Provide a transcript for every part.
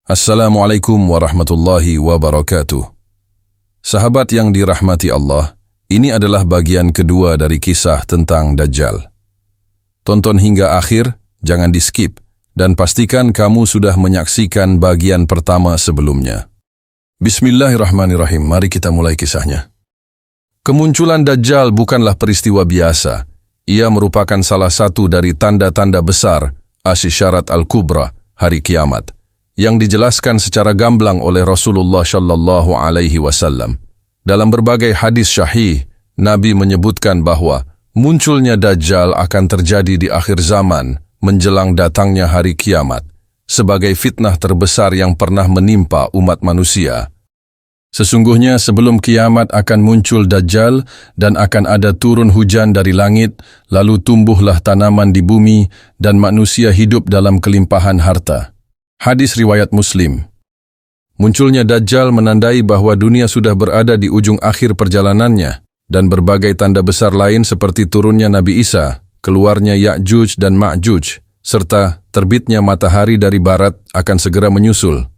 Assalamualaikum warahmatullahi wabarakatuh. Sahabat yang dirahmati Allah, ini adalah bagian kedua dari kisah tentang Dajjal. Tonton hingga akhir, jangan di-skip, dan pastikan kamu sudah menyaksikan bagian pertama sebelumnya. Bismillahirrahmanirrahim, mari kita mulai kisahnya. Kemunculan Dajjal bukanlah peristiwa biasa. Ia merupakan salah satu dari tanda-tanda besar Asy-Syarat Al-Kubra, hari kiamat, yang dijelaskan secara gamblang oleh Rasulullah Shallallahu Alaihi Wasallam. Dalam berbagai hadis syahih, Nabi menyebutkan bahwa munculnya Dajjal akan terjadi di akhir zaman menjelang datangnya hari kiamat, sebagai fitnah terbesar yang pernah menimpa umat manusia. Sesungguhnya sebelum kiamat akan muncul Dajjal dan akan ada turun hujan dari langit, lalu tumbuhlah tanaman di bumi dan manusia hidup dalam kelimpahan harta. Hadis riwayat Muslim. Munculnya Dajjal menandai bahwa dunia sudah berada di ujung akhir perjalanannya, dan berbagai tanda besar lain seperti turunnya Nabi Isa, keluarnya Ya'juj dan Ma'juj, serta terbitnya matahari dari barat akan segera menyusul.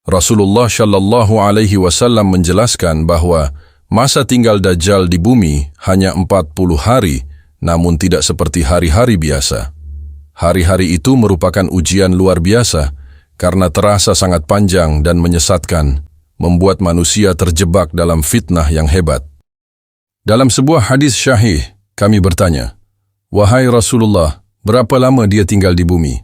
Rasulullah Shallallahu Alaihi Wasallam menjelaskan bahwa masa tinggal Dajjal di bumi hanya 40 hari, namun tidak seperti hari-hari biasa. Hari-hari itu merupakan ujian luar biasa, karena terasa sangat panjang dan menyesatkan, membuat manusia terjebak dalam fitnah yang hebat. Dalam sebuah hadis syahih, kami bertanya, "Wahai Rasulullah, berapa lama dia tinggal di bumi?"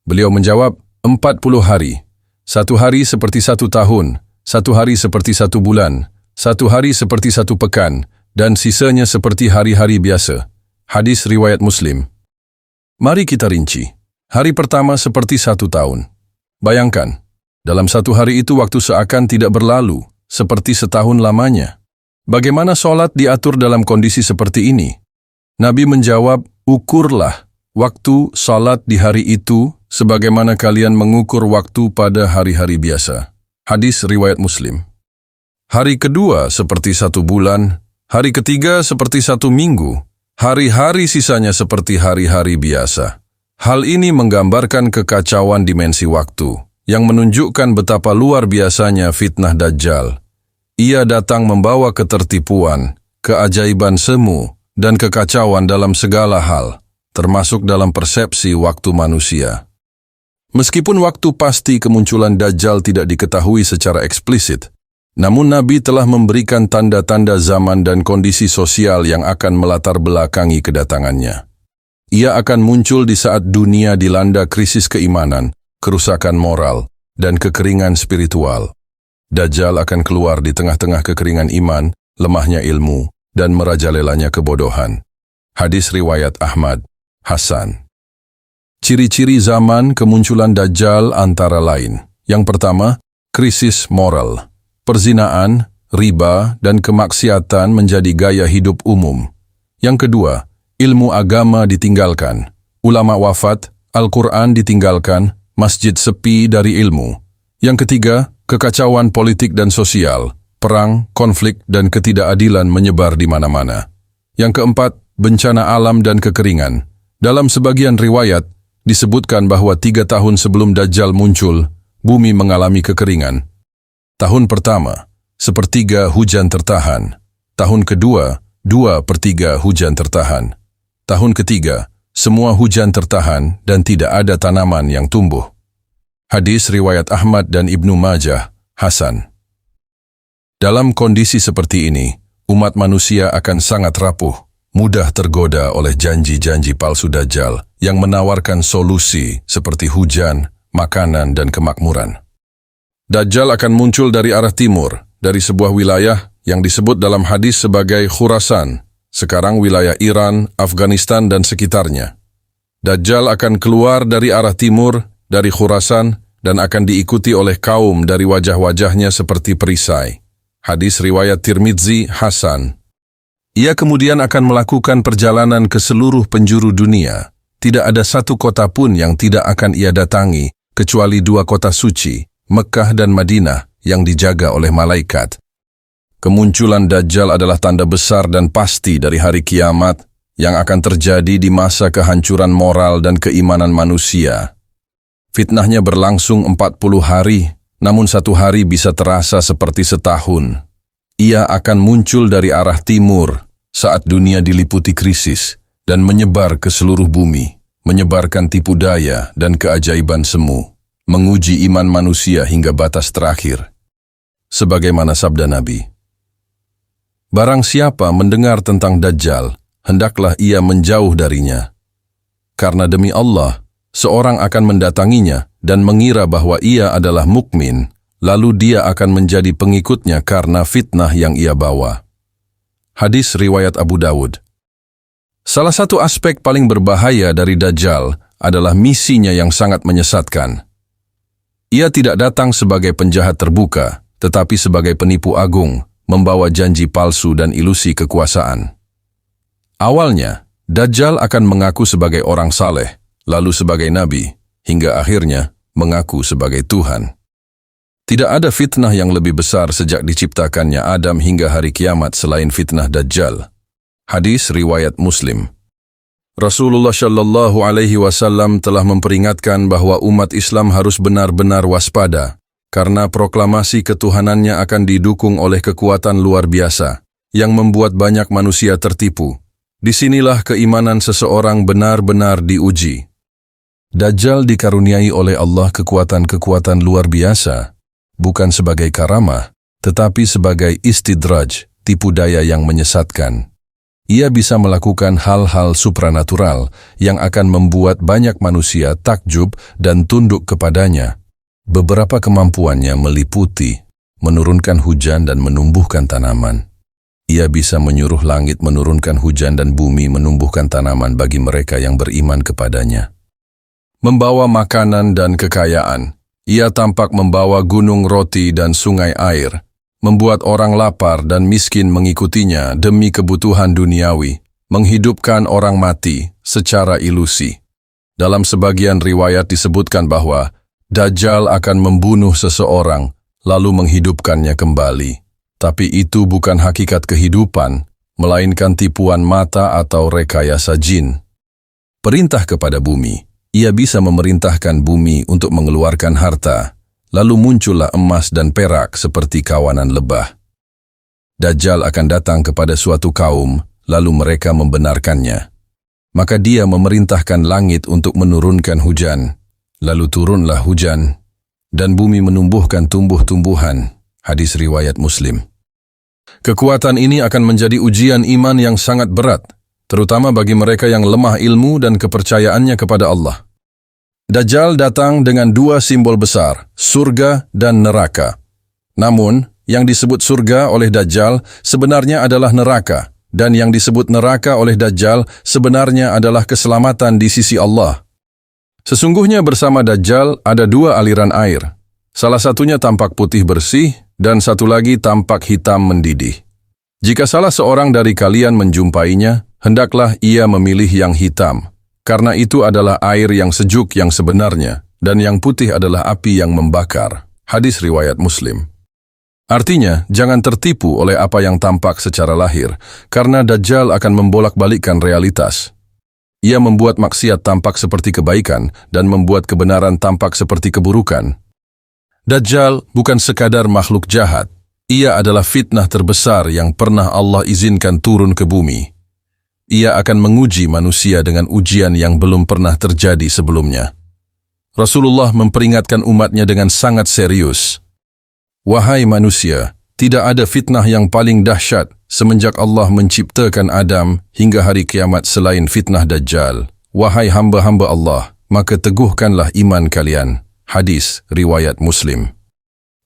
Beliau menjawab, 40 hari. Satu hari seperti 1 tahun, 1 hari seperti 1 bulan, 1 hari seperti 1 pekan, dan sisanya seperti hari-hari biasa. Hadis riwayat Muslim. Mari kita rinci. Hari pertama seperti 1 tahun. Bayangkan, dalam 1 hari itu waktu seakan tidak berlalu, seperti setahun lamanya. Bagaimana sholat diatur dalam kondisi seperti ini? Nabi menjawab, ukurlah waktu sholat di hari itu sebagaimana kalian mengukur waktu pada hari-hari biasa. Hadis riwayat Muslim. Hari kedua seperti 1 bulan, hari ketiga seperti 1 minggu, hari-hari sisanya seperti hari-hari biasa. Hal ini menggambarkan kekacauan dimensi waktu, yang menunjukkan betapa luar biasanya fitnah Dajjal. Ia datang membawa ketertipuan, keajaiban semu, dan kekacauan dalam segala hal, termasuk dalam persepsi waktu manusia. Meskipun waktu pasti kemunculan Dajjal tidak diketahui secara eksplisit, namun Nabi telah memberikan tanda-tanda zaman dan kondisi sosial yang akan melatar belakangi kedatangannya. Ia akan muncul di saat dunia dilanda krisis keimanan, kerusakan moral, dan kekeringan spiritual. Dajjal akan keluar di tengah-tengah kekeringan iman, lemahnya ilmu, dan merajalelanya kebodohan. Hadis riwayat Ahmad, Hasan. Ciri-ciri zaman kemunculan Dajjal antara lain. Yang pertama, krisis moral. Perzinaan, riba, dan kemaksiatan menjadi gaya hidup umum. Yang kedua, ilmu agama ditinggalkan, ulama wafat, Al-Quran ditinggalkan, masjid sepi dari ilmu. Yang ketiga, kekacauan politik dan sosial, perang, konflik, dan ketidakadilan menyebar di mana-mana. Yang keempat, bencana alam dan kekeringan. Dalam sebagian riwayat, disebutkan bahwa 3 tahun sebelum Dajjal muncul, bumi mengalami kekeringan. Tahun pertama, 1/3 hujan tertahan. Tahun kedua, 2/3 hujan tertahan. Tahun ketiga, semua hujan tertahan dan tidak ada tanaman yang tumbuh. Hadis riwayat Ahmad dan Ibnu Majah, Hasan. Dalam kondisi seperti ini, umat manusia akan sangat rapuh, mudah tergoda oleh janji-janji palsu Dajjal yang menawarkan solusi seperti hujan, makanan, dan kemakmuran. Dajjal akan muncul dari arah timur, dari sebuah wilayah yang disebut dalam hadis sebagai Khurasan, sekarang wilayah Iran, Afghanistan, dan sekitarnya. Dajjal akan keluar dari arah timur, dari Khurasan, dan akan diikuti oleh kaum dari wajah-wajahnya seperti perisai. Hadis riwayat Tirmidzi, Hasan. Ia kemudian akan melakukan perjalanan ke seluruh penjuru dunia. Tidak ada satu kota pun yang tidak akan ia datangi, kecuali 2 kota suci, Mekkah dan Madinah, yang dijaga oleh malaikat. Kemunculan Dajjal adalah tanda besar dan pasti dari hari kiamat yang akan terjadi di masa kehancuran moral dan keimanan manusia. Fitnahnya berlangsung 40 hari, namun satu hari bisa terasa seperti setahun. Ia akan muncul dari arah timur saat dunia diliputi krisis dan menyebar ke seluruh bumi, menyebarkan tipu daya dan keajaiban semu, menguji iman manusia hingga batas terakhir. Sebagaimana sabda Nabi, "Barang siapa mendengar tentang Dajjal, hendaklah ia menjauh darinya. Karena demi Allah, seorang akan mendatanginya dan mengira bahwa ia adalah mukmin, lalu dia akan menjadi pengikutnya karena fitnah yang ia bawa." Hadis riwayat Abu Dawud. Salah satu aspek paling berbahaya dari Dajjal adalah misinya yang sangat menyesatkan. Ia tidak datang sebagai penjahat terbuka, tetapi sebagai penipu agung, membawa janji palsu dan ilusi kekuasaan. Awalnya, Dajjal akan mengaku sebagai orang saleh, lalu sebagai nabi, hingga akhirnya mengaku sebagai Tuhan. Tidak ada fitnah yang lebih besar sejak diciptakannya Adam hingga hari kiamat selain fitnah Dajjal. Hadis riwayat Muslim. Rasulullah Shallallahu Alaihi Wasallam telah memperingatkan bahwa umat Islam harus benar-benar waspada, karena proklamasi ketuhanannya akan didukung oleh kekuatan luar biasa, yang membuat banyak manusia tertipu. Disinilah keimanan seseorang benar-benar diuji. Dajjal dikaruniai oleh Allah kekuatan-kekuatan luar biasa, bukan sebagai karamah, tetapi sebagai istidraj, tipu daya yang menyesatkan. Ia bisa melakukan hal-hal supranatural yang akan membuat banyak manusia takjub dan tunduk kepadanya. Beberapa kemampuannya meliputi menurunkan hujan dan menumbuhkan tanaman. Ia bisa menyuruh langit menurunkan hujan dan bumi menumbuhkan tanaman bagi mereka yang beriman kepadanya. Membawa makanan dan kekayaan. Ia tampak membawa gunung roti dan sungai air, membuat orang lapar dan miskin mengikutinya demi kebutuhan duniawi, menghidupkan orang mati secara ilusi. Dalam sebagian riwayat disebutkan bahwa Dajjal akan membunuh seseorang, lalu menghidupkannya kembali. Tapi itu bukan hakikat kehidupan, melainkan tipuan mata atau rekayasa jin. Perintah kepada bumi. Ia bisa memerintahkan bumi untuk mengeluarkan harta, lalu muncullah emas dan perak seperti kawanan lebah. Dajjal akan datang kepada suatu kaum, lalu mereka membenarkannya. Maka dia memerintahkan langit untuk menurunkan hujan, lalu turunlah hujan, dan bumi menumbuhkan tumbuh-tumbuhan. Hadis riwayat Muslim. Kekuatan ini akan menjadi ujian iman yang sangat berat, terutama bagi mereka yang lemah ilmu dan kepercayaannya kepada Allah. Dajjal datang dengan dua simbol besar, surga dan neraka. Namun, yang disebut surga oleh Dajjal sebenarnya adalah neraka, dan yang disebut neraka oleh Dajjal sebenarnya adalah keselamatan di sisi Allah. Sesungguhnya bersama Dajjal ada dua aliran air. Salah satunya tampak putih bersih, dan satu lagi tampak hitam mendidih. Jika salah seorang dari kalian menjumpainya, hendaklah ia memilih yang hitam, karena itu adalah air yang sejuk yang sebenarnya, dan yang putih adalah api yang membakar. Hadis riwayat Muslim. Artinya, jangan tertipu oleh apa yang tampak secara lahir, karena Dajjal akan membolak-balikkan realitas. Ia membuat maksiat tampak seperti kebaikan, dan membuat kebenaran tampak seperti keburukan. Dajjal bukan sekadar makhluk jahat. Ia adalah fitnah terbesar yang pernah Allah izinkan turun ke bumi. Ia akan menguji manusia dengan ujian yang belum pernah terjadi sebelumnya. Rasulullah memperingatkan umatnya dengan sangat serius. Wahai manusia, tidak ada fitnah yang paling dahsyat semenjak Allah menciptakan Adam hingga hari kiamat selain fitnah Dajjal. Wahai hamba-hamba Allah, maka teguhkanlah iman kalian. Hadis riwayat Muslim.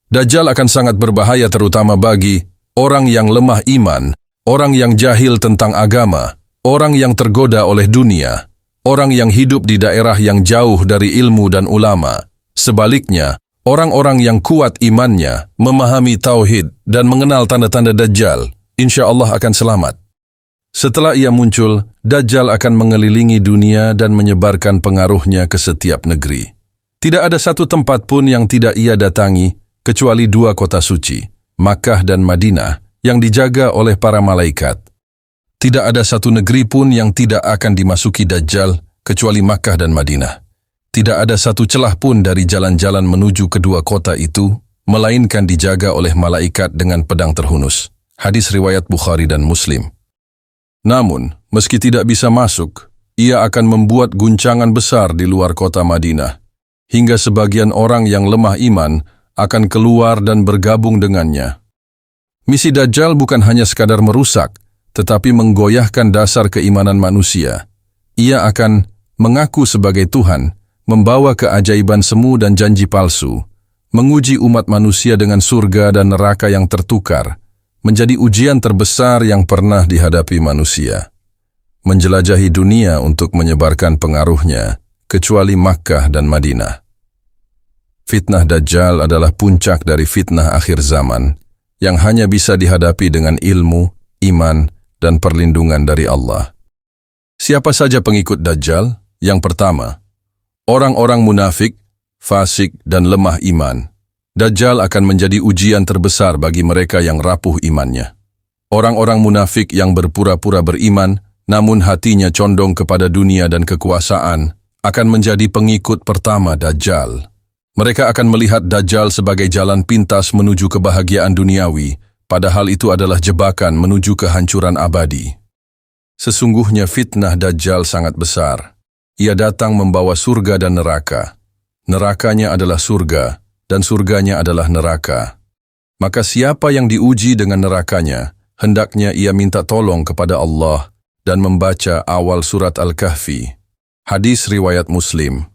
Dajjal akan sangat berbahaya terutama bagi orang yang lemah iman, orang yang jahil tentang agama, orang yang tergoda oleh dunia, orang yang hidup di daerah yang jauh dari ilmu dan ulama. Sebaliknya, orang-orang yang kuat imannya, memahami tauhid dan mengenal tanda-tanda Dajjal, insya Allah akan selamat. Setelah ia muncul, Dajjal akan mengelilingi dunia dan menyebarkan pengaruhnya ke setiap negeri. Tidak ada satu tempat pun yang tidak ia datangi, kecuali dua kota suci, Makkah dan Madinah, yang dijaga oleh para malaikat. Tidak ada satu negeri pun yang tidak akan dimasuki Dajjal, kecuali Makkah dan Madinah. Tidak ada satu celah pun dari jalan-jalan menuju kedua kota itu, melainkan dijaga oleh malaikat dengan pedang terhunus. Hadis riwayat Bukhari dan Muslim. Namun, meski tidak bisa masuk, ia akan membuat guncangan besar di luar kota Madinah, hingga sebagian orang yang lemah iman akan keluar dan bergabung dengannya. Misi Dajjal bukan hanya sekadar merusak, tetapi menggoyahkan dasar keimanan manusia. Ia akan mengaku sebagai Tuhan, membawa keajaiban semu dan janji palsu, menguji umat manusia dengan surga dan neraka yang tertukar, menjadi ujian terbesar yang pernah dihadapi manusia. Menjelajahi dunia untuk menyebarkan pengaruhnya, kecuali Makkah dan Madinah. Fitnah Dajjal adalah puncak dari fitnah akhir zaman, yang hanya bisa dihadapi dengan ilmu, iman, dan perlindungan dari Allah. Siapa saja pengikut Dajjal? Yang pertama, orang-orang munafik, fasik, dan lemah iman. Dajjal akan menjadi ujian terbesar bagi mereka yang rapuh imannya. Orang-orang munafik yang berpura-pura beriman, namun hatinya condong kepada dunia dan kekuasaan, akan menjadi pengikut pertama Dajjal. Mereka akan melihat Dajjal sebagai jalan pintas menuju kebahagiaan duniawi, padahal itu adalah jebakan menuju kehancuran abadi. Sesungguhnya fitnah Dajjal sangat besar. Ia datang membawa surga dan neraka. Nerakanya adalah surga, dan surganya adalah neraka. Maka siapa yang diuji dengan nerakanya, hendaknya ia minta tolong kepada Allah dan membaca awal surat Al-Kahfi. Hadis riwayat Muslim.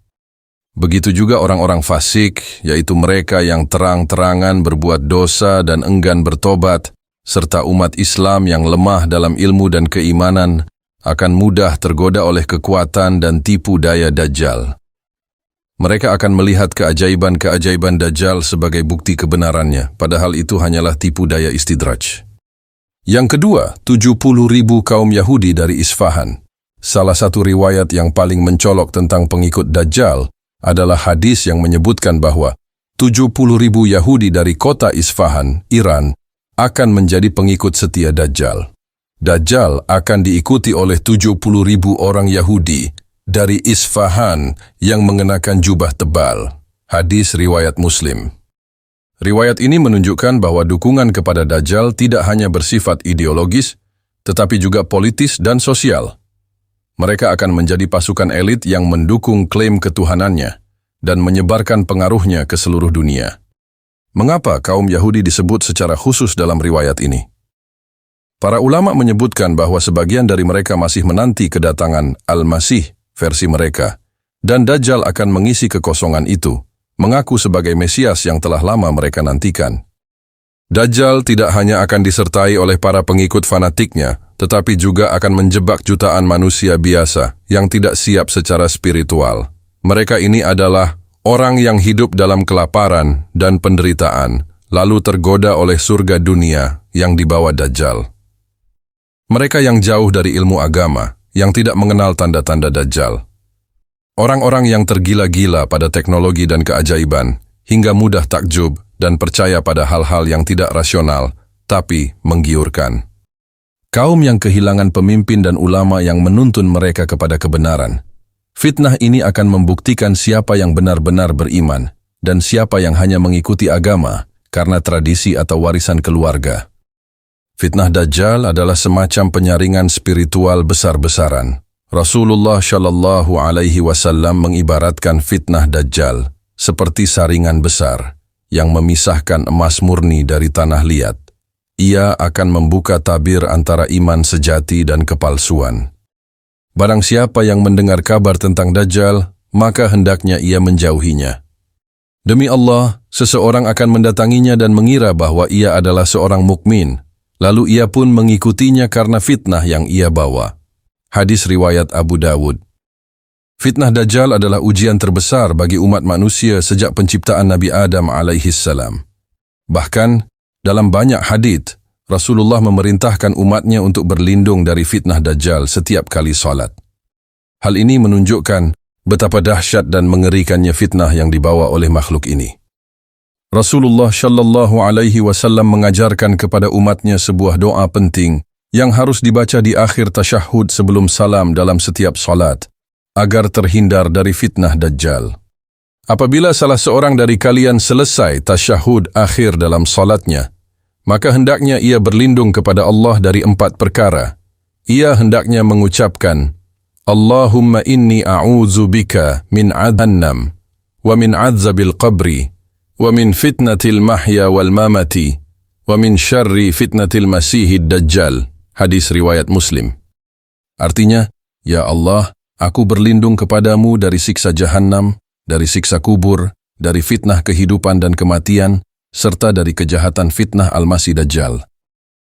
Begitu juga orang-orang fasik, yaitu mereka yang terang-terangan berbuat dosa dan enggan bertobat, serta umat Islam yang lemah dalam ilmu dan keimanan, akan mudah tergoda oleh kekuatan dan tipu daya Dajjal. Mereka akan melihat keajaiban-keajaiban Dajjal sebagai bukti kebenarannya, padahal itu hanyalah tipu daya istidraj. Yang kedua, 70.000 kaum Yahudi dari Isfahan. Salah satu riwayat yang paling mencolok tentang pengikut Dajjal adalah hadis yang menyebutkan bahwa 70.000 Yahudi dari kota Isfahan, Iran, akan menjadi pengikut setia Dajjal. Dajjal akan diikuti oleh 70.000 orang Yahudi dari Isfahan yang mengenakan jubah tebal. Hadis riwayat Muslim. Riwayat ini menunjukkan bahwa dukungan kepada Dajjal tidak hanya bersifat ideologis, tetapi juga politis dan sosial. Mereka akan menjadi pasukan elit yang mendukung klaim ketuhanannya dan menyebarkan pengaruhnya ke seluruh dunia. Mengapa kaum Yahudi disebut secara khusus dalam riwayat ini? Para ulama menyebutkan bahwa sebagian dari mereka masih menanti kedatangan Al-Masih versi mereka, dan Dajjal akan mengisi kekosongan itu, mengaku sebagai Mesias yang telah lama mereka nantikan. Dajjal tidak hanya akan disertai oleh para pengikut fanatiknya, tetapi juga akan menjebak jutaan manusia biasa yang tidak siap secara spiritual. Mereka ini adalah orang yang hidup dalam kelaparan dan penderitaan, lalu tergoda oleh surga dunia yang dibawa Dajjal. Mereka yang jauh dari ilmu agama, yang tidak mengenal tanda-tanda Dajjal. Orang-orang yang tergila-gila pada teknologi dan keajaiban, hingga mudah takjub dan percaya pada hal-hal yang tidak rasional, tapi menggiurkan. Kaum yang kehilangan pemimpin dan ulama yang menuntun mereka kepada kebenaran. Fitnah ini akan membuktikan siapa yang benar-benar beriman, dan siapa yang hanya mengikuti agama karena tradisi atau warisan keluarga. Fitnah Dajjal adalah semacam penyaringan spiritual besar-besaran. Rasulullah Shallallahu Alaihi Wasallam mengibaratkan fitnah Dajjal seperti saringan besar yang memisahkan emas murni dari tanah liat. Ia akan membuka tabir antara iman sejati dan kepalsuan. Barang siapa yang mendengar kabar tentang Dajjal, maka hendaknya ia menjauhinya. Demi Allah, seseorang akan mendatanginya dan mengira bahwa ia adalah seorang mukmin, lalu ia pun mengikutinya karena fitnah yang ia bawa. Hadis riwayat Abu Dawud. Fitnah Dajjal adalah ujian terbesar bagi umat manusia sejak penciptaan Nabi Adam alaihissalam. Bahkan, dalam banyak hadits, Rasulullah memerintahkan umatnya untuk berlindung dari fitnah Dajjal setiap kali salat. Hal ini menunjukkan betapa dahsyat dan mengerikannya fitnah yang dibawa oleh makhluk ini. Rasulullah Shallallahu Alaihi Wasallam mengajarkan kepada umatnya sebuah doa penting yang harus dibaca di akhir tasyahud sebelum salam dalam setiap salat. agar terhindar dari fitnah Dajjal. Apabila salah seorang dari kalian selesai tasyahud akhir dalam salatnya, maka hendaknya ia berlindung kepada Allah dari 4 perkara. Ia hendaknya mengucapkan, Allahumma inni a'udzu bika min adhannam, wa min adzabil qabri, wa min fitnatil mahya wal mamati, wa min syarri fitnatil masihid dajjal. Hadis riwayat Muslim. Artinya, ya Allah, aku berlindung kepadamu dari siksa jahannam, dari siksa kubur, dari fitnah kehidupan dan kematian, serta dari kejahatan fitnah Al-Masih Dajjal.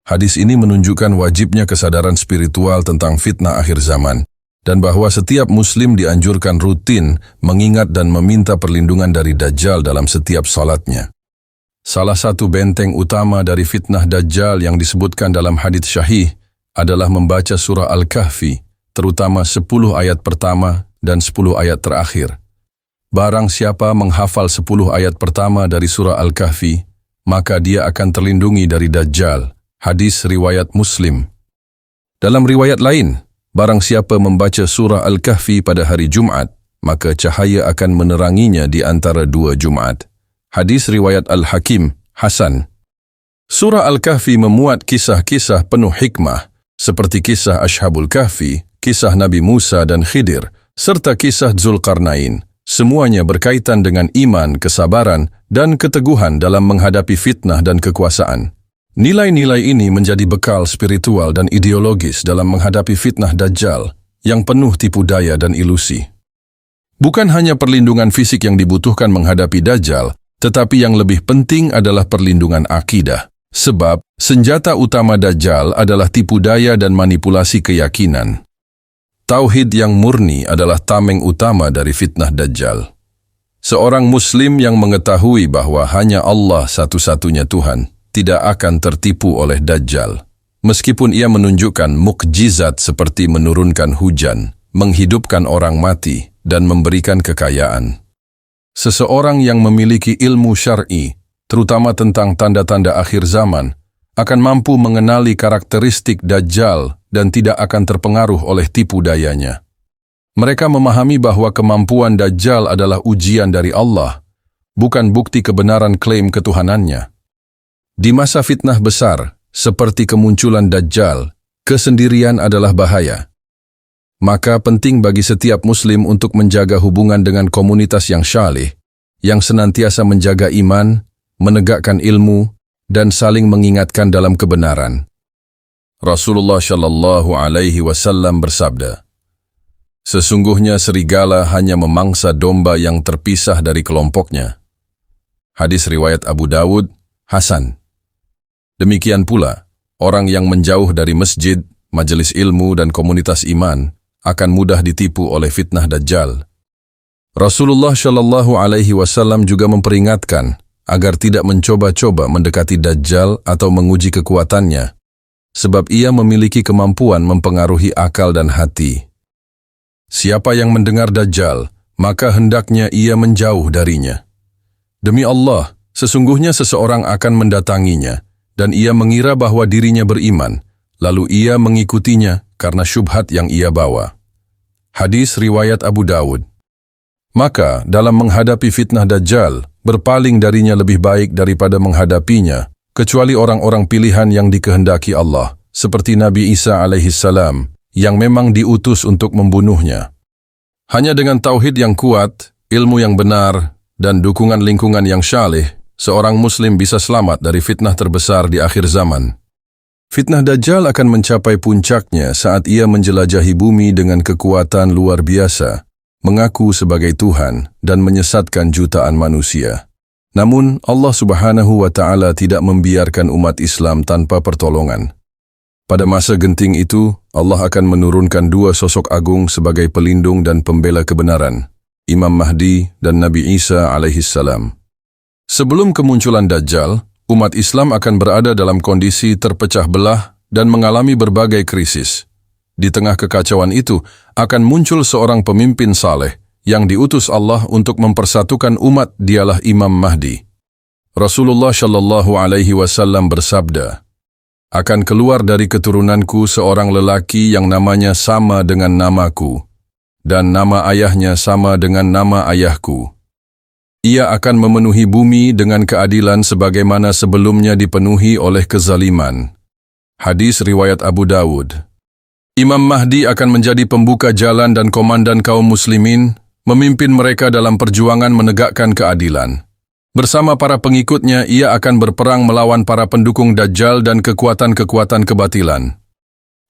Hadis ini menunjukkan wajibnya kesadaran spiritual tentang fitnah akhir zaman, dan bahwa setiap muslim dianjurkan rutin mengingat dan meminta perlindungan dari Dajjal dalam setiap salatnya. Salah satu benteng utama dari fitnah Dajjal yang disebutkan dalam hadits syahih adalah membaca surah Al-Kahfi, terutama 10 ayat pertama dan 10 ayat terakhir. Barang siapa menghafal 10 ayat pertama dari surah Al-Kahfi, maka dia akan terlindungi dari Dajjal. Hadis riwayat Muslim. Dalam riwayat lain, barang siapa membaca surah Al-Kahfi pada hari Jumat, maka cahaya akan meneranginya di antara 2 Jumat. Hadis riwayat Al-Hakim, Hasan. Surah Al-Kahfi memuat kisah-kisah penuh hikmah, seperti kisah Ashabul Kahfi, kisah Nabi Musa dan Khidir, serta kisah Zulkarnain. Semuanya berkaitan dengan iman, kesabaran, dan keteguhan dalam menghadapi fitnah dan kekuasaan. Nilai-nilai ini menjadi bekal spiritual dan ideologis dalam menghadapi fitnah Dajjal yang penuh tipu daya dan ilusi. Bukan hanya perlindungan fisik yang dibutuhkan menghadapi Dajjal, tetapi yang lebih penting adalah perlindungan akidah. Sebab, senjata utama Dajjal adalah tipu daya dan manipulasi keyakinan. Tauhid yang murni adalah tameng utama dari fitnah Dajjal. Seorang Muslim yang mengetahui bahwa hanya Allah satu-satunya Tuhan, tidak akan tertipu oleh Dajjal. Meskipun ia menunjukkan mukjizat seperti menurunkan hujan, menghidupkan orang mati, dan memberikan kekayaan. Seseorang yang memiliki ilmu syar'i, terutama tentang tanda-tanda akhir zaman, akan mampu mengenali karakteristik Dajjal dan tidak akan terpengaruh oleh tipu dayanya. Mereka memahami bahwa kemampuan Dajjal adalah ujian dari Allah, bukan bukti kebenaran klaim ketuhanannya. Di masa fitnah besar, seperti kemunculan Dajjal, kesendirian adalah bahaya. Maka penting bagi setiap muslim untuk menjaga hubungan dengan komunitas yang syalih, yang senantiasa menjaga iman, menegakkan ilmu, dan saling mengingatkan dalam kebenaran. Rasulullah Shallallahu Alaihi Wasallam bersabda, sesungguhnya serigala hanya memangsa domba yang terpisah dari kelompoknya. Hadis riwayat Abu Dawud, Hasan. Demikian pula, orang yang menjauh dari masjid, majelis ilmu dan komunitas iman akan mudah ditipu oleh fitnah Dajjal. Rasulullah Shallallahu Alaihi Wasallam juga memperingatkan agar tidak mencoba-coba mendekati Dajjal atau menguji kekuatannya, sebab ia memiliki kemampuan mempengaruhi akal dan hati. Siapa yang mendengar Dajjal, maka hendaknya ia menjauh darinya. Demi Allah, sesungguhnya seseorang akan mendatanginya, dan ia mengira bahwa dirinya beriman, lalu ia mengikutinya karena syubhat yang ia bawa. Hadis riwayat Abu Dawud. Maka, dalam menghadapi fitnah Dajjal, berpaling darinya lebih baik daripada menghadapinya, kecuali orang-orang pilihan yang dikehendaki Allah, seperti Nabi Isa alaihissalam, yang memang diutus untuk membunuhnya. Hanya dengan tauhid yang kuat, ilmu yang benar, dan dukungan lingkungan yang syalih, seorang muslim bisa selamat dari fitnah terbesar di akhir zaman. Fitnah Dajjal akan mencapai puncaknya saat ia menjelajahi bumi dengan kekuatan luar biasa, mengaku sebagai Tuhan, dan menyesatkan jutaan manusia. Namun, Allah Subhanahu wa Ta'ala tidak membiarkan umat Islam tanpa pertolongan. Pada masa genting itu, Allah akan menurunkan 2 sosok agung sebagai pelindung dan pembela kebenaran, Imam Mahdi dan Nabi Isa alaihissalam. Sebelum kemunculan Dajjal, umat Islam akan berada dalam kondisi terpecah belah dan mengalami berbagai krisis. Di tengah kekacauan itu, akan muncul seorang pemimpin saleh yang diutus Allah untuk mempersatukan umat, dialah Imam Mahdi. Rasulullah Shallallahu Alaihi Wasallam bersabda, akan keluar dari keturunanku seorang lelaki yang namanya sama dengan namaku. dan nama ayahnya sama dengan nama ayahku. Ia akan memenuhi bumi dengan keadilan sebagaimana sebelumnya dipenuhi oleh kezaliman. Hadis riwayat Abu Dawud. Imam Mahdi akan menjadi pembuka jalan dan komandan kaum muslimin, memimpin mereka dalam perjuangan menegakkan keadilan. Bersama para pengikutnya, ia akan berperang melawan para pendukung Dajjal dan kekuatan-kekuatan kebatilan.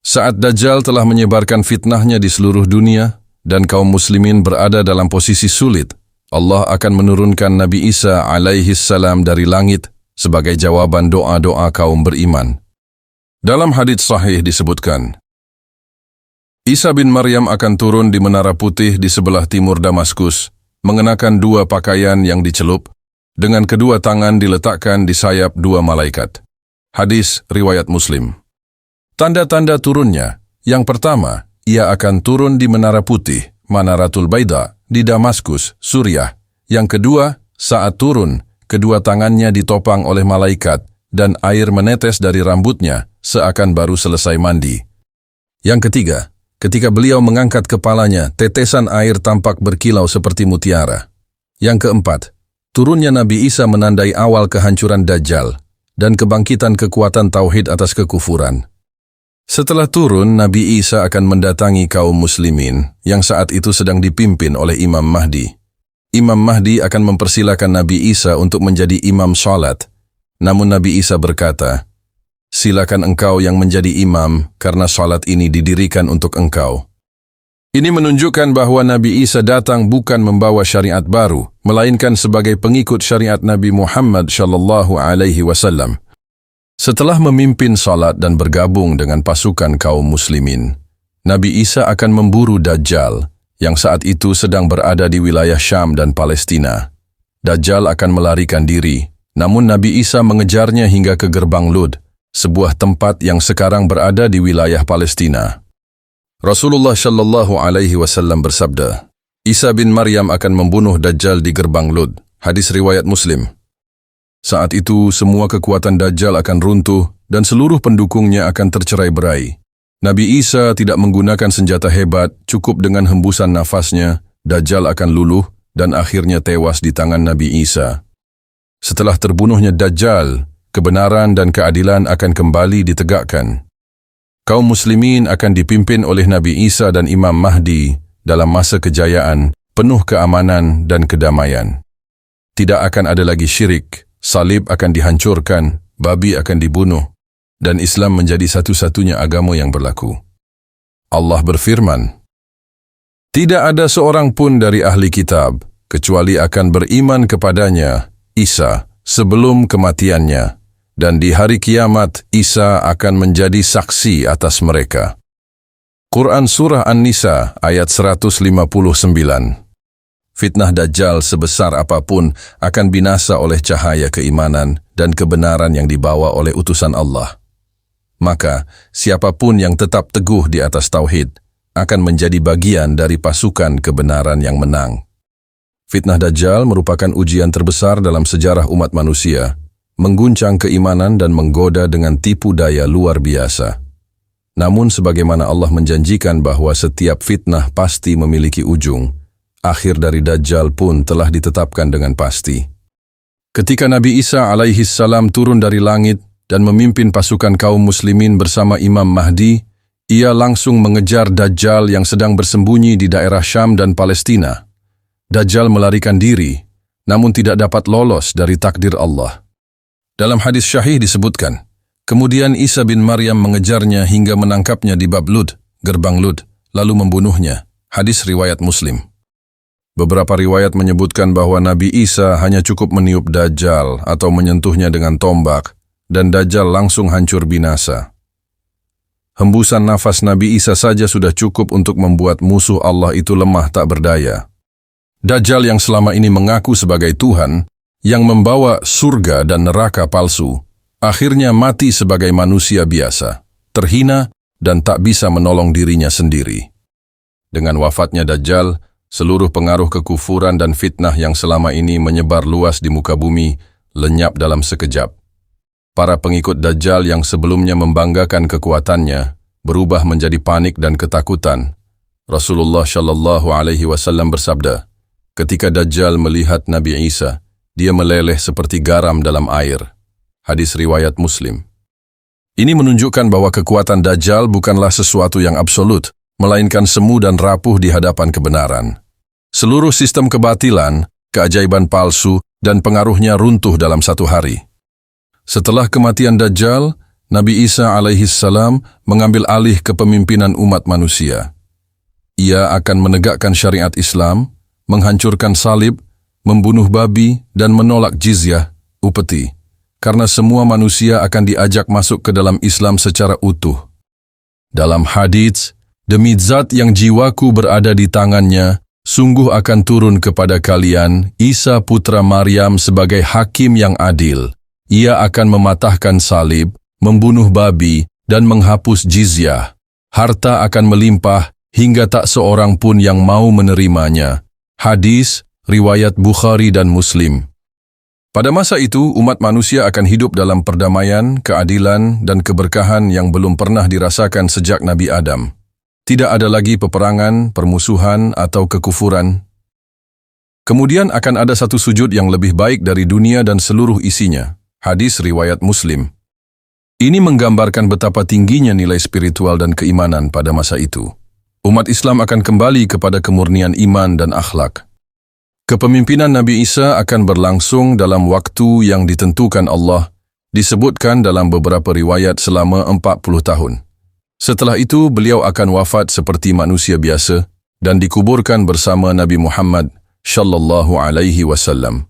Saat Dajjal telah menyebarkan fitnahnya di seluruh dunia, dan kaum muslimin berada dalam posisi sulit, Allah akan menurunkan Nabi Isa alaihissalam dari langit sebagai jawaban doa-doa kaum beriman. Dalam hadits sahih disebutkan, Isa bin Maryam akan turun di Menara Putih di sebelah timur Damaskus, mengenakan 2 pakaian yang dicelup, dengan kedua tangan diletakkan di sayap 2 malaikat. Hadis riwayat Muslim. Tanda-tanda turunnya, yang pertama, ia akan turun di Menara Putih, Manaratul Baida, di Damaskus, Suriah. Yang kedua, saat turun, kedua tangannya ditopang oleh malaikat dan air menetes dari rambutnya seakan baru selesai mandi. Yang ketiga, ketika beliau mengangkat kepalanya, tetesan air tampak berkilau seperti mutiara. Yang keempat, turunnya Nabi Isa menandai awal kehancuran Dajjal dan kebangkitan kekuatan tauhid atas kekufuran. Setelah turun, Nabi Isa akan mendatangi kaum muslimin yang saat itu sedang dipimpin oleh Imam Mahdi. Imam Mahdi akan mempersilakan Nabi Isa untuk menjadi imam salat. Namun Nabi Isa berkata, "Silakan engkau yang menjadi imam karena salat ini didirikan untuk engkau." Ini menunjukkan bahwa Nabi Isa datang bukan membawa syariat baru, melainkan sebagai pengikut syariat Nabi Muhammad SAW. Setelah memimpin salat dan bergabung dengan pasukan kaum muslimin, Nabi Isa akan memburu Dajjal, yang saat itu sedang berada di wilayah Syam dan Palestina. Dajjal akan melarikan diri, namun Nabi Isa mengejarnya hingga ke gerbang Lud, sebuah tempat yang sekarang berada di wilayah Palestina. Rasulullah SAW bersabda, Isa bin Maryam akan membunuh Dajjal di gerbang Lud. Hadis riwayat Muslim. Saat itu semua kekuatan Dajjal akan runtuh dan seluruh pendukungnya akan tercerai-berai. Nabi Isa tidak menggunakan senjata hebat, cukup dengan hembusan nafasnya, Dajjal akan luluh dan akhirnya tewas di tangan Nabi Isa. Setelah terbunuhnya Dajjal, kebenaran dan keadilan akan kembali ditegakkan. Kaum muslimin akan dipimpin oleh Nabi Isa dan Imam Mahdi dalam masa kejayaan, penuh keamanan dan kedamaian. Tidak akan ada lagi syirik, salib akan dihancurkan, babi akan dibunuh, dan Islam menjadi satu-satunya agama yang berlaku. Allah berfirman, "Tidak ada seorang pun dari ahli kitab, kecuali akan beriman kepadanya, Isa, sebelum kematiannya. Dan di hari kiamat, Isa akan menjadi saksi atas mereka." Quran Surah An-Nisa ayat 159. Fitnah Dajjal sebesar apapun akan binasa oleh cahaya keimanan dan kebenaran yang dibawa oleh utusan Allah. Maka, siapapun yang tetap teguh di atas tauhid akan menjadi bagian dari pasukan kebenaran yang menang. Fitnah Dajjal merupakan ujian terbesar dalam sejarah umat manusia, mengguncang keimanan dan menggoda dengan tipu daya luar biasa. Namun sebagaimana Allah menjanjikan bahwa setiap fitnah pasti memiliki ujung, akhir dari Dajjal pun telah ditetapkan dengan pasti. Ketika Nabi Isa alaihissalam turun dari langit dan memimpin pasukan kaum muslimin bersama Imam Mahdi, ia langsung mengejar Dajjal yang sedang bersembunyi di daerah Syam dan Palestina. Dajjal melarikan diri, namun tidak dapat lolos dari takdir Allah. Dalam hadis syahih disebutkan, kemudian Isa bin Maryam mengejarnya hingga menangkapnya di bab Lud, gerbang Lud, lalu membunuhnya. Hadis riwayat Muslim. Beberapa riwayat menyebutkan bahwa Nabi Isa hanya cukup meniup Dajjal atau menyentuhnya dengan tombak, dan Dajjal langsung hancur binasa. Hembusan nafas Nabi Isa saja sudah cukup untuk membuat musuh Allah itu lemah tak berdaya. Dajjal yang selama ini mengaku sebagai Tuhan, yang membawa surga dan neraka palsu, akhirnya mati sebagai manusia biasa, terhina dan tak bisa menolong dirinya sendiri. Dengan wafatnya Dajjal, seluruh pengaruh kekufuran dan fitnah yang selama ini menyebar luas di muka bumi lenyap dalam sekejap. Para pengikut Dajjal yang sebelumnya membanggakan kekuatannya berubah menjadi panik dan ketakutan, Rasulullah Shallallahu Alaihi Wasallam bersabda, ketika Dajjal melihat Nabi Isa, dia meleleh seperti garam dalam air. Hadis riwayat Muslim. Ini menunjukkan bahwa kekuatan Dajjal bukanlah sesuatu yang absolut, melainkan semu dan rapuh di hadapan kebenaran. Seluruh sistem kebatilan, keajaiban palsu, dan pengaruhnya runtuh dalam satu hari. Setelah kematian Dajjal, Nabi Isa alaihissalam mengambil alih kepemimpinan umat manusia. Ia akan menegakkan syariat Islam, menghancurkan salib, membunuh babi, dan menolak jizyah, upeti, karena semua manusia akan diajak masuk ke dalam Islam secara utuh. Dalam hadits, demi zat yang jiwaku berada di tangannya, sungguh akan turun kepada kalian Isa putra Maryam sebagai hakim yang adil. Ia akan mematahkan salib, membunuh babi, dan menghapus jizyah. Harta akan melimpah hingga tak seorang pun yang mau menerimanya. Hadis, riwayat Bukhari dan Muslim. Pada masa itu, umat manusia akan hidup dalam perdamaian, keadilan, dan keberkahan yang belum pernah dirasakan sejak Nabi Adam. Tidak ada lagi peperangan, permusuhan, atau kekufuran. Kemudian akan ada satu sujud yang lebih baik dari dunia dan seluruh isinya. Hadis riwayat Muslim. Ini menggambarkan betapa tingginya nilai spiritual dan keimanan pada masa itu. Umat Islam akan kembali kepada kemurnian iman dan akhlak. Kepemimpinan Nabi Isa akan berlangsung dalam waktu yang ditentukan Allah, disebutkan dalam beberapa riwayat selama 40 tahun. Setelah itu, beliau akan wafat seperti manusia biasa dan dikuburkan bersama Nabi Muhammad Shallallahu Alaihi Wasallam.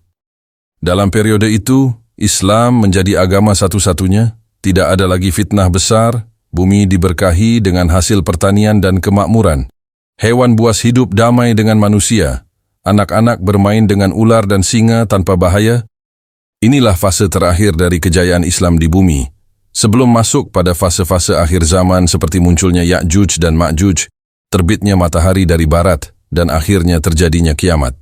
Dalam periode itu, Islam menjadi agama satu-satunya, tidak ada lagi fitnah besar, bumi diberkahi dengan hasil pertanian dan kemakmuran. Hewan buas hidup damai dengan manusia. Anak-anak bermain dengan ular dan singa tanpa bahaya. Inilah fase terakhir dari kejayaan Islam di bumi. Sebelum masuk pada fase-fase akhir zaman seperti munculnya Ya'juj dan Ma'juj, terbitnya matahari dari barat, dan akhirnya terjadinya kiamat.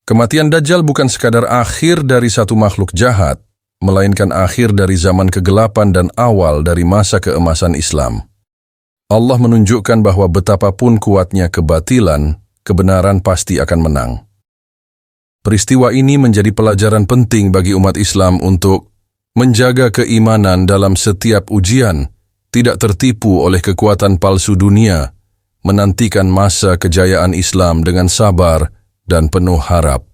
Kematian Dajjal bukan sekadar akhir dari satu makhluk jahat, melainkan akhir dari zaman kegelapan dan awal dari masa keemasan Islam. Allah menunjukkan bahwa betapapun kuatnya kebatilan, kebenaran pasti akan menang. Peristiwa ini menjadi pelajaran penting bagi umat Islam untuk menjaga keimanan dalam setiap ujian, tidak tertipu oleh kekuatan palsu dunia, menantikan masa kejayaan Islam dengan sabar dan penuh harap.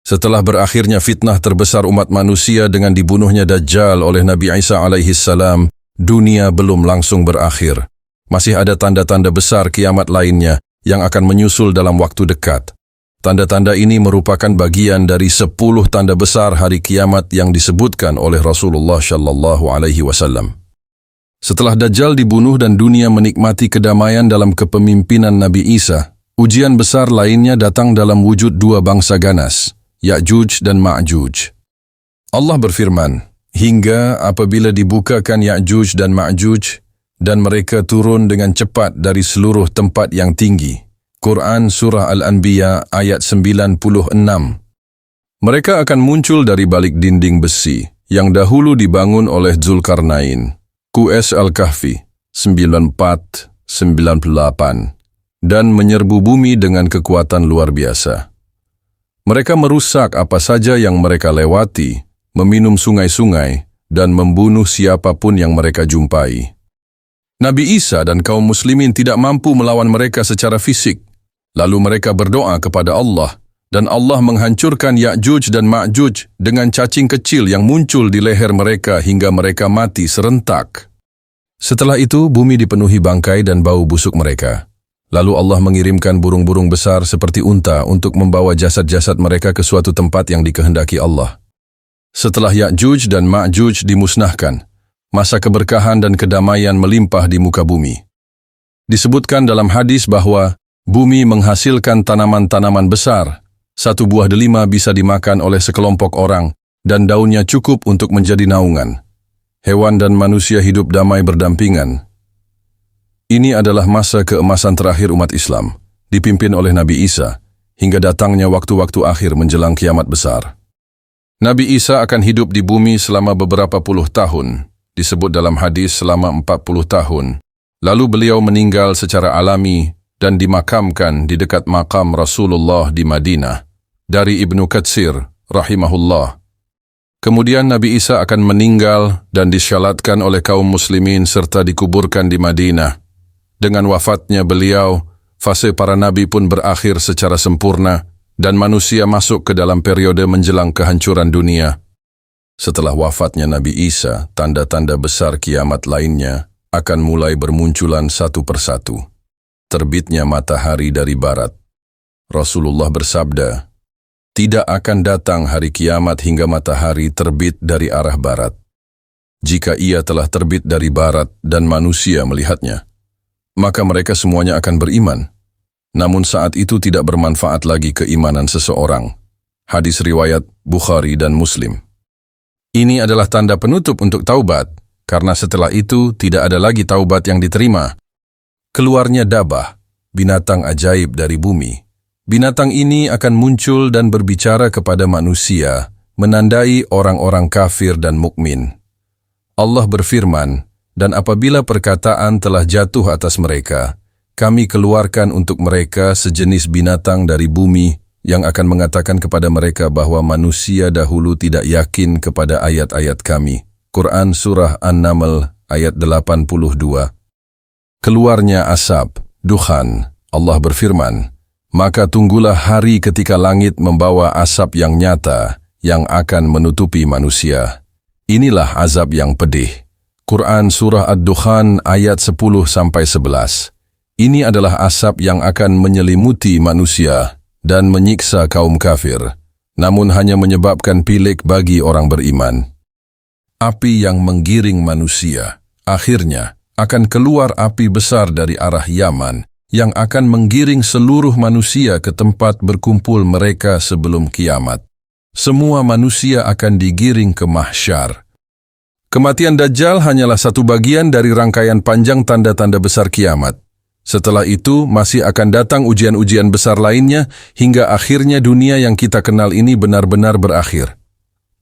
Setelah berakhirnya fitnah terbesar umat manusia dengan dibunuhnya Dajjal oleh Nabi Isa alaihissalam, dunia belum langsung berakhir. Masih ada tanda-tanda besar kiamat lainnya yang akan menyusul dalam waktu dekat. Tanda-tanda ini merupakan bagian dari 10 tanda besar hari kiamat yang disebutkan oleh Rasulullah Shallallahu Alaihi Wasallam. Setelah Dajjal dibunuh dan dunia menikmati kedamaian dalam kepemimpinan Nabi Isa, ujian besar lainnya datang dalam wujud dua bangsa ganas, Ya'juj dan Ma'juj. Allah berfirman, hingga apabila dibukakan Ya'juj dan Ma'juj, dan mereka turun dengan cepat dari seluruh tempat yang tinggi. Quran Surah Al-Anbiya ayat 96. Mereka akan muncul dari balik dinding besi yang dahulu dibangun oleh Zulkarnain. QS Al-Kahfi 94-98 dan menyerbu bumi dengan kekuatan luar biasa. Mereka merusak apa saja yang mereka lewati, meminum sungai-sungai, dan membunuh siapapun yang mereka jumpai. Nabi Isa dan kaum muslimin tidak mampu melawan mereka secara fisik. Lalu mereka berdoa kepada Allah, dan Allah menghancurkan Ya'juj dan Ma'juj dengan cacing kecil yang muncul di leher mereka hingga mereka mati serentak. Setelah itu, bumi dipenuhi bangkai dan bau busuk mereka. Lalu Allah mengirimkan burung-burung besar seperti unta untuk membawa jasad-jasad mereka ke suatu tempat yang dikehendaki Allah. Setelah Ya'juj dan Ma'juj dimusnahkan, masa keberkahan dan kedamaian melimpah di muka bumi. Disebutkan dalam hadis bahwa bumi menghasilkan tanaman-tanaman besar. Satu buah delima bisa dimakan oleh sekelompok orang dan daunnya cukup untuk menjadi naungan. Hewan dan manusia hidup damai berdampingan. Ini adalah masa keemasan terakhir umat Islam, dipimpin oleh Nabi Isa, hingga datangnya waktu-waktu akhir menjelang kiamat besar. Nabi Isa akan hidup di bumi selama beberapa puluh tahun, disebut dalam hadis selama 40 tahun. Lalu beliau meninggal secara alami dan dimakamkan di dekat makam Rasulullah di Madinah. Dari Ibnu Katsir, rahimahullah. Kemudian Nabi Isa akan meninggal dan disyalatkan oleh kaum muslimin serta dikuburkan di Madinah. Dengan wafatnya beliau, fase para nabi pun berakhir secara sempurna dan manusia masuk ke dalam periode menjelang kehancuran dunia. Setelah wafatnya Nabi Isa, tanda-tanda besar kiamat lainnya akan mulai bermunculan satu persatu. Terbitnya matahari dari barat. Rasulullah bersabda, "Tidak akan datang hari kiamat hingga matahari terbit dari arah barat. Jika ia telah terbit dari barat dan manusia melihatnya, maka mereka semuanya akan beriman. Namun saat itu tidak bermanfaat lagi keimanan seseorang." Hadis riwayat Bukhari dan Muslim. Ini adalah tanda penutup untuk taubat, karena setelah itu tidak ada lagi taubat yang diterima. Keluarnya dabah, binatang ajaib dari bumi. Binatang ini akan muncul dan berbicara kepada manusia, menandai orang-orang kafir dan mukmin. Allah berfirman, "Dan apabila perkataan telah jatuh atas mereka, kami keluarkan untuk mereka sejenis binatang dari bumi yang akan mengatakan kepada mereka bahwa manusia dahulu tidak yakin kepada ayat-ayat kami." Quran Surah An-Naml ayat 82. Keluarnya asap, dukhan. Allah berfirman, "Maka tunggulah hari ketika langit membawa asap yang nyata yang akan menutupi manusia. Inilah azab yang pedih." Quran Surah Ad-Dukhan ayat 10-11. Ini adalah asap yang akan menyelimuti manusia dan menyiksa kaum kafir, namun hanya menyebabkan pilek bagi orang beriman. Api yang menggiring manusia, akhirnya akan keluar api besar dari arah Yaman yang akan menggiring seluruh manusia ke tempat berkumpul mereka sebelum kiamat. Semua manusia akan digiring ke mahsyar. Kematian Dajjal hanyalah satu bagian dari rangkaian panjang tanda-tanda besar kiamat. Setelah itu masih akan datang ujian-ujian besar lainnya hingga akhirnya dunia yang kita kenal ini benar-benar berakhir.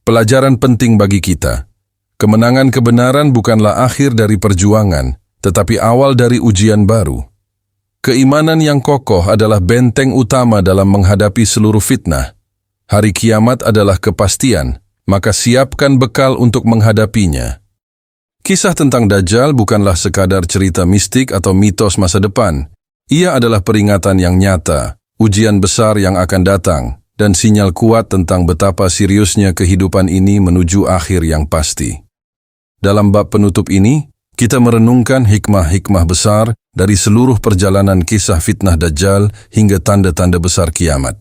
Pelajaran penting bagi kita. Kemenangan kebenaran bukanlah akhir dari perjuangan, tetapi awal dari ujian baru. Keimanan yang kokoh adalah benteng utama dalam menghadapi seluruh fitnah. Hari kiamat adalah kepastian, maka siapkan bekal untuk menghadapinya. Kisah tentang Dajjal bukanlah sekadar cerita mistik atau mitos masa depan. Ia adalah peringatan yang nyata, ujian besar yang akan datang, dan sinyal kuat tentang betapa seriusnya kehidupan ini menuju akhir yang pasti. Dalam bab penutup ini, kita merenungkan hikmah-hikmah besar dari seluruh perjalanan kisah fitnah Dajjal hingga tanda-tanda besar kiamat.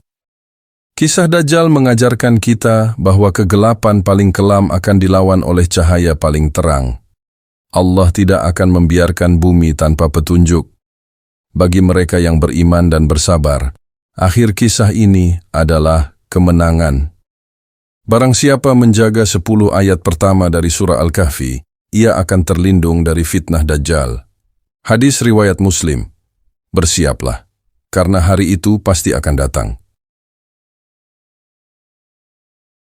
Kisah Dajjal mengajarkan kita bahwa kegelapan paling kelam akan dilawan oleh cahaya paling terang. Allah tidak akan membiarkan bumi tanpa petunjuk. Bagi mereka yang beriman dan bersabar, akhir kisah ini adalah kemenangan. Barang siapa menjaga 10 ayat pertama dari surah Al-Kahfi, ia akan terlindung dari fitnah Dajjal. Hadis riwayat Muslim. Bersiaplah, karena hari itu pasti akan datang.